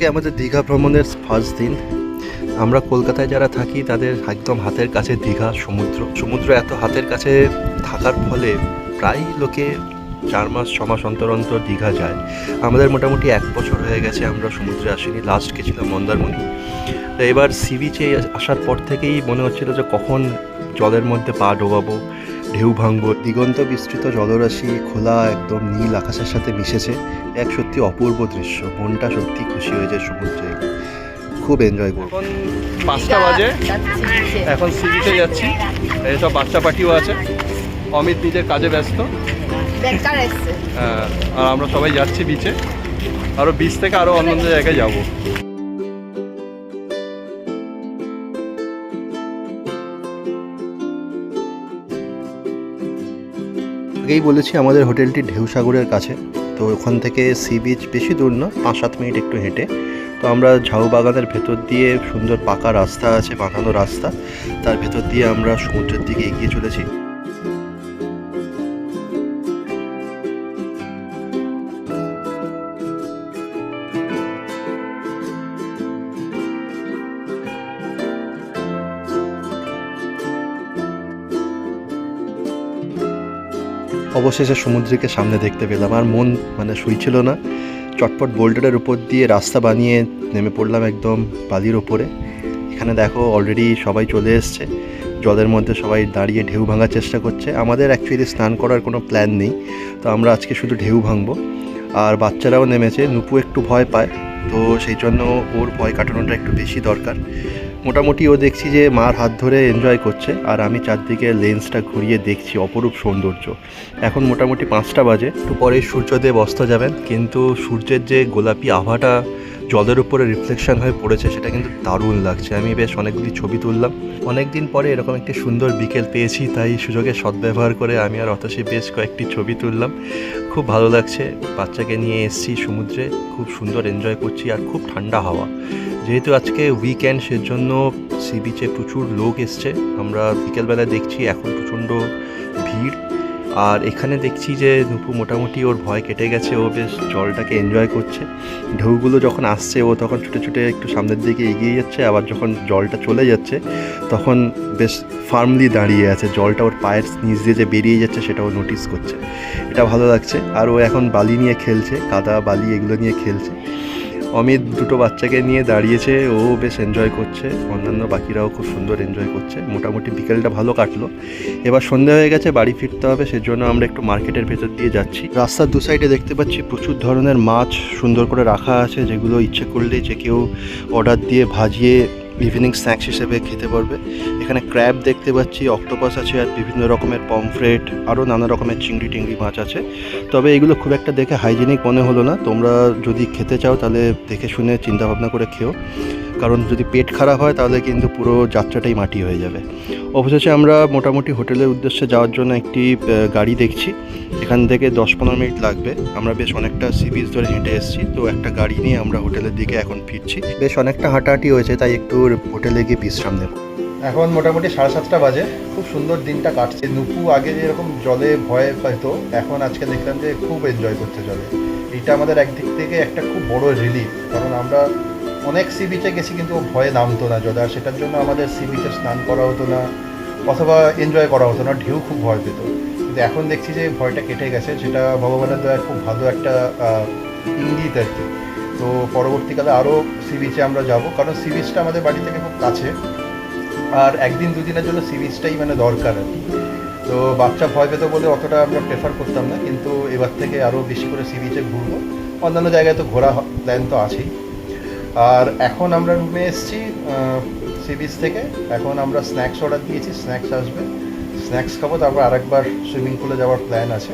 আজকে আমাদের দীঘা ভ্রমণের ফার্স্ট দিন। আমরা কলকাতায় যারা থাকি তাদের একদম হাতের কাছে দীঘা সমুদ্র এত হাতের কাছে থাকার ফলে প্রায় লোকে 4 মাস 6 মাস অন্তর অন্তর দীঘা যায়। আমাদের মোটামুটি 1 বছর হয়ে গেছে আমরা সমুদ্রে আসিনি, লাস্ট গেছিলাম মন্দারমণি। তো এবার সি বিচে আসার পর থেকেই মনে হচ্ছিল যে কখন জলের মধ্যে পা ডোবাবো, ঢেউ ভাঙবো। দিগন্ত বিস্তৃত জলরাশি খোলা একদম নীল আকাশের সাথে মিশেছে, এক সত্যি অপূর্ব দৃশ্য। মনটা সত্যি খুশি হয়ে যায় সমুদ্রে, খুব এনজয় করবো। এখন 5টা বাজে, এখন সি বিচে যাচ্ছি। এইসব বাচ্চা পার্টিও আছে, অমিত নিজের কাজে ব্যস্ত। হ্যাঁ, আর আমরা সবাই যাচ্ছি বিচে, আরও বিচ থেকে আরও অন্য জায়গায় যাবো। আগেই বলেছি আমাদের হোটেলটি ঢেউসাগরের কাছে, তো ওখান থেকে সি বিচ বেশি দূর না, 5-7 মিনিট একটু হেঁটে। তো আমরা ঝাউ বাগানের ভেতর দিয়ে, সুন্দর পাকা রাস্তা আছে, বাঁধানো রাস্তা, তার ভেতর দিয়ে আমরা সমুদ্রের দিকে এগিয়ে চলেছি। অবশেষে সমুদ্রকে সামনে দেখতে পেলাম, আর মন সইছিল না। চটপট বোল্ডারের উপর দিয়ে রাস্তা বানিয়ে নেমে পড়লাম একদম বালির ওপরে। এখানে দেখো অলরেডি সবাই চলে এসছে, জলের মধ্যে সবাই দাঁড়িয়ে ঢেউ ভাঙার চেষ্টা করছে। আমাদের অ্যাকচুয়ালি স্নান করার কোনো প্ল্যান নেই, তো আমরা আজকে শুধু ঢেউ ভাঙবো। আর বাচ্চারাও নেমেছে, নুপু একটু ভয় পায়, তো সেই জন্য ওর ভয় কাটানোটা একটু বেশি দরকার। মোটামুটি ও দেখছি যে মার হাত ধরে এনজয় করছে, আর আমি চারদিকে লেন্সটা ঘুরিয়ে দেখছি অপরূপ সৌন্দর্য। এখন মোটামুটি 5টা বাজে, একটু পরে সূর্যদেব অস্ত যাবেন, কিন্তু সূর্যের যে গোলাপি আভাটা জলের উপরে রিফ্লেকশন হয়ে পড়েছে সেটা কিন্তু দারুণ লাগছে। আমি বেশ অনেকগুলি ছবি তুললাম। অনেক দিন পরে এরকম একটি সুন্দর বিকেল পেয়েছি, তাই সুযোগে সদ্ব্যবহার করে আমি আর অতসী বেশ কয়েকটি ছবি তুললাম। খুব ভালো লাগছে, বাচ্চাকে নিয়ে এসেছি সমুদ্রে, খুব সুন্দর এনজয় করছি, আর খুব ঠান্ডা হাওয়া। যেহেতু আজকে উইকেন্ড, সেজন্য সি বিচে প্রচুর লোক এসছে। আমরা বিকেলবেলা দেখছি এখন প্রচণ্ড ভিড়। আর এখানে দেখছি যে নুপু মোটামুটি ওর ভয় কেটে গেছে, ও বেশ জলটাকে এনজয় করছে। ঢেউগুলো যখন আসছে ও তখন ছুটে ছুটে একটু সামনের দিকে এগিয়ে যাচ্ছে, আবার যখন জলটা চলে যাচ্ছে তখন বেশ ফার্মলি দাঁড়িয়ে আছে। জলটা ওর পায়ের নিচ দিয়ে যে বেরিয়ে যাচ্ছে সেটাও নোটিস করছে, এটা ভালো লাগছে। আর ও এখন বালি নিয়ে খেলছে, কাদা বালি এগুলো নিয়ে খেলছে। অমিত দুটো বাচ্চাকে নিয়ে দাঁড়িয়েছে, ও বেশ এনজয় করছে, অন্যান্য বাকিরাও খুব সুন্দর এনজয় করছে। মোটামুটি বিকেলটা ভালো কাটলো। এবার সন্ধ্যা হয়ে গেছে, বাড়ি ফিরতে হবে, সেজন্য আমরা একটু মার্কেটের ভেতর দিয়ে যাচ্ছি। রাস্তার দু সাইডে দেখতে পাচ্ছি প্রচুর ধরনের মাছ সুন্দর করে রাখা আছে, যেগুলো ইচ্ছে করলে যে কেউ অর্ডার দিয়ে ভাজিয়ে ইভিনিং স্ন্যাক্স হিসেবে খেতে পারবে। এখানে ক্র্যাব দেখতে পাচ্ছি, অক্টোপাস আছে, আর বিভিন্ন রকমের পমফ্রেট, আরও নানা রকমের চিংড়ি টিংড়ি মাছ আছে। তবে এগুলো খুব একটা দেখে হাইজেনিক মনে হলো না। তোমরা যদি খেতে চাও তাহলে দেখে শুনে চিন্তাভাবনা করে খেও, কারণ যদি পেট খারাপ হয় তাহলে কিন্তু পুরো যাত্রাটাই মাটি হয়ে যাবে। অবশেষে আমরা মোটামুটি হোটেলের উদ্দেশ্যে যাওয়ার জন্য একটি গাড়ি দেখছি। এখান থেকে 10-15 মিনিট লাগবে। আমরা বেশ অনেকটা সি বিচ ধরে হেঁটে এসেছি, তো একটা গাড়ি নিয়ে আমরা হোটেলের দিকে এখন ফিরছি। বেশ অনেকটা হাঁটাহাঁটি হয়েছে, তাই একটু হোটেলে গিয়ে বিশ্রাম নেব। এখন মোটামুটি 7:30 বাজে, খুব সুন্দর দিনটা কাটছে। নুপু আগে যেরকম জলে ভয় পাইতো, এখন আজকে দেখলাম যে খুব এনজয় করছে জলে। এটা আমাদের একদিক থেকে একটা খুব বড় রিলিফ, কারণ আমরা অনেক সি বিচে গেছি কিন্তু ভয়ে নামতো না জলে, আর সেটার জন্য আমাদের সি বিচে স্নান করা হতো না অথবা এনজয় করা হতো না, ঢেউ খুব ভয় পেত। কিন্তু এখন দেখছি যে ভয়টা কেটে গেছে, সেটা ভগবানের দয়ায় খুব ভালো একটা ইঙ্গিত আর কি। তো পরবর্তীকালে আরও সি বিচে আমরা যাব, কারণ সি বিচটা আমাদের বাড়ি থেকে খুব কাছে, আর একদিন দুদিনের জন্য সি বিচটাই দরকার আর কি। তো বাচ্চা ভয় পেত বলে অতটা আমরা প্রেফার করতাম না, কিন্তু এবার থেকে আরও বেশি করে সি বিচে ঘুরবো। অন্যান্য জায়গায় তো ঘোরা প্ল্যান তো আছেই। আর এখন আমরা রুমে এসেছি সি বিচ থেকে। এখন আমরা স্ন্যাক্স অর্ডার দিয়েছি, স্ন্যাক্স আসবে, স্ন্যাক্স খাবো, তারপর আরেকবার সুইমিং পুলে যাওয়ার প্ল্যান আছে।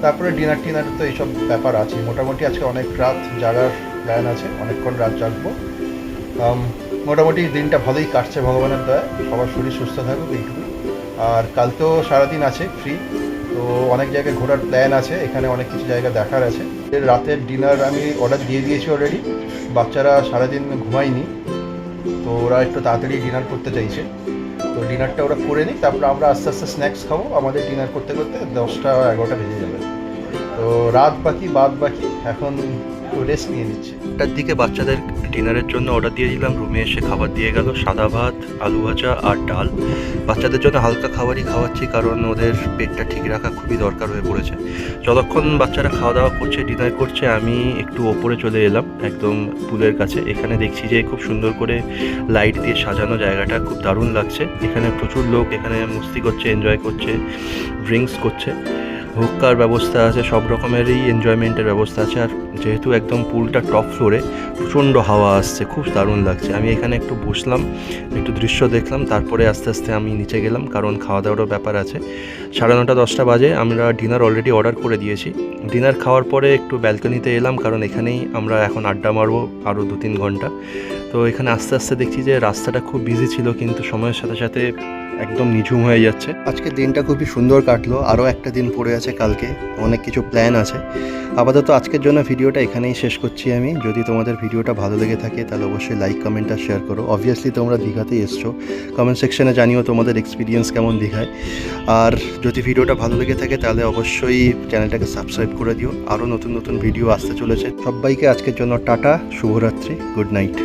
তারপরে ডিনার টিনার তো এইসব ব্যাপার আছে। মোটামুটি আজকে অনেক রাত জাগার প্ল্যান আছে, অনেকক্ষণ রাত জাগবো। মোটামুটি দিনটা ভালোই কাটছে ভগবানের দয়ায়, সবার শরীর সুস্থ থাকুক এইটুকু। আর কাল তো সারাদিন আছে ফ্রি, তো অনেক জায়গায় ঘোরার প্ল্যান আছে, এখানে অনেক কিছু জায়গা দেখার আছে। রাতের ডিনার আমি অর্ডার দিয়ে দিয়েছি অলরেডি। বাচ্চারা সারাদিন ঘুমায়নি, তো ওরা একটু তাড়াতাড়ি ডিনার করতে চাইছে, তো ডিনারটা ওরা করে নিই, তারপর আমরা আস্তে আস্তে স্ন্যাক্স খাবো। আমাদের ডিনার করতে করতে 10টা 11টা বেজে যাবে। তো রাত বাকি বাদ বাকি, এখন রেস্ট নিয়ে নিচ্ছে। 1টার দিকে বাচ্চাদের ডিনারের জন্য অর্ডার দিয়ে দিলাম, রুমে এসে খাবার দিয়ে গেল, সাদা ভাত, আলু ভাজা আর ডাল। বাচ্চাদের জন্য হালকা খাবারই খাওয়াচ্ছি, কারণ ওদের পেটটা ঠিক রাখা খুবই দরকার হয়ে পড়েছে। যতক্ষণ বাচ্চারা খাওয়া দাওয়া করছে, ডিনার করছে, আমি একটু ওপরে চলে এলাম একদম পুলের কাছে। এখানে দেখছি যে খুব সুন্দর করে লাইট দিয়ে সাজানো, জায়গাটা খুব দারুণ লাগছে। এখানে প্রচুর লোক এখানে মস্তি করছে, এনজয় করছে, ড্রিঙ্কস করছে, হুক্কার ব্যবস্থা আছে, সব রকমেরই এনজয়মেন্টের ব্যবস্থা আছে। আর যেহেতু একদম পুলটা টপ ফ্লোরে, প্রচণ্ড হাওয়া আসছে, খুব দারুণ লাগছে। আমি এখানে একটু বসলাম, একটু দৃশ্য দেখলাম, তারপরে আস্তে আস্তে আমি নিচে গেলাম, কারণ খাওয়া দাওয়ারও ব্যাপার আছে। 9:30 10টা বাজে, আমরা ডিনার অলরেডি অর্ডার করে দিয়েছি। ডিনার খাওয়ার পরে একটু ব্যালকনিতে এলাম, কারণ এখানেই আমরা এখন আড্ডা মারবো আরও 2-3 ঘন্টা। তো এখানে আস্তে আস্তে দেখছি যে রাস্তাটা খুব বিজি ছিল, কিন্তু সময়ের সাথে সাথে একদম নিঝুম হয়ে যাচ্ছে। আজকের দিনটা খুবই সুন্দর কাটলো, আরও একটা দিন পড়ে আছে কালকে, অনেক কিছু প্ল্যান আছে। আপাতত আজকের জন্য ভিডিওটা এখানেই শেষ করছি আমি। যদি তোমাদের ভিডিওটা ভালো লেগে থাকে তাহলে অবশ্যই লাইক, কমেন্ট আর শেয়ার করো। অবভিয়াসলি তোমরা দীঘাতেই এসছো, কমেন্ট সেকশনে জানিও তোমাদের এক্সপিরিয়েন্স কেমন দীঘায়। আর যদি ভিডিওটা ভালো লেগে থাকে তাহলে অবশ্যই চ্যানেলটাকে সাবস্ক্রাইব করে দিও, আরও নতুন নতুন ভিডিও আসতে চলেছে। সবাইকে আজকের জন্য টাটা, শুভরাত্রি, গুড নাইট।